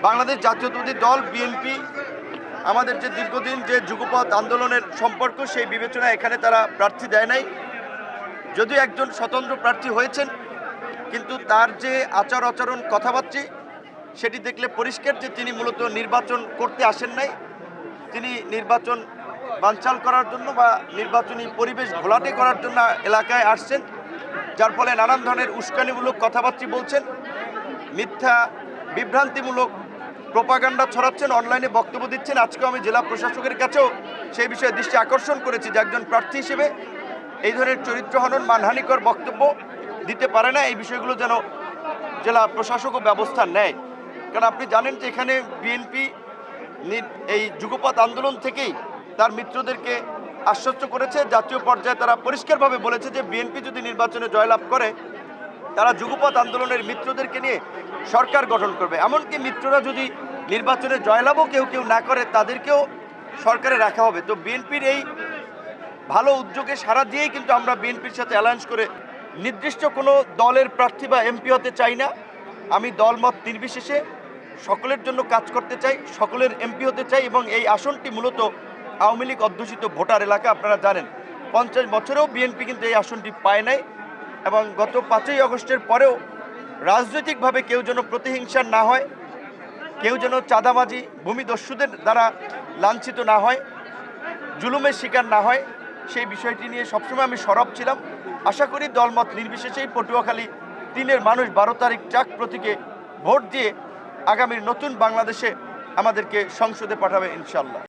বাংলাদেশ জাতীয়তাবাদী দল বিএনপি আমাদের যে দীর্ঘদিন যে যুগপৎ আন্দোলনের সম্পর্ক সেই বিবেচনায় এখানে তারা প্রার্থী দেয় নাই। যদিও একজন স্বতন্ত্র প্রার্থী হয়েছেন, কিন্তু তার যে আচার আচরণ কথাবার্তা সেটি দেখলে পরিষ্কার যে তিনি মূলত নির্বাচন করতে আসেন নাই। তিনি নির্বাচন বানচাল করার জন্য বা নির্বাচনী পরিবেশ ঘোলাটে করার জন্য এলাকায় আসছেন, যার ফলে নানান ধরনের উস্কানিমূলক কথাবার্তা বলছেন, মিথ্যা বিভ্রান্তিমূলক প্রোপাগান্ডা ছড়াচ্ছেন, অনলাইনে বক্তব্য দিচ্ছেন। আজকেও আমি জেলা প্রশাসকের কাছেও সেই বিষয়ে দৃষ্টি আকর্ষণ করেছি যে একজন প্রার্থী হিসেবে এই ধরনের চরিত্রহনন মানহানিকর বক্তব্য দিতে পারে না। এই বিষয়গুলো যেন জেলা প্রশাসকও ব্যবস্থা নেয়, কারণ আপনি জানেন যে এখানে বিএনপি এই যুগপৎ আন্দোলন থেকেই তার মিত্রদেরকে আশ্বস্ত করেছে। জাতীয় পর্যায়ে তারা পরিষ্কারভাবে বলেছে যে বিএনপি যদি নির্বাচনে জয়লাভ করে তারা যুগপৎ আন্দোলনের মিত্রদেরকে নিয়ে সরকার গঠন করবে। এমনকি মিত্ররা যদি নির্বাচনে জয়লাভও কেউ না করে তাদেরকেও সরকারে রাখা হবে। তো বিএনপির এই ভালো উদ্যোগে সাড়া দিয়েই কিন্তু আমরা বিএনপির সাথে অ্যালায়েন্স করে নির্দিষ্ট কোনো দলের প্রার্থী বা এমপি হতে চাই না। আমি দলমত নির্বিশেষে সকলের জন্য কাজ করতে চাই, সকলের এমপি হতে চাই। এবং এই আসনটি মূলত আওয়ামী লীগ অধ্যুষিত ভোটার এলাকা। আপনারা জানেন 50 বছরেও বিএনপি কিন্তু এই আসনটি পায় নাই। এবং গত 5ই আগস্টের পরেও রাজনৈতিকভাবে কেউ যেন প্রতিহিংসার না হয়, কেউ যেন চাঁদাবাজি ভূমিদস্যুদের দ্বারা লাঞ্ছিত না হয়, জুলুমের শিকার না হয়, সেই বিষয়টি নিয়ে সবসময় আমি সরব ছিলাম। আশা করি দলমত নির্বিশেষেই পটুয়াখালী 3-এর মানুষ 12 তারিখ ট্রাক প্রতীকে ভোট দিয়ে আগামীর নতুন বাংলাদেশে আমাদেরকে সংসদে পাঠাবে ইনশাল্লাহ।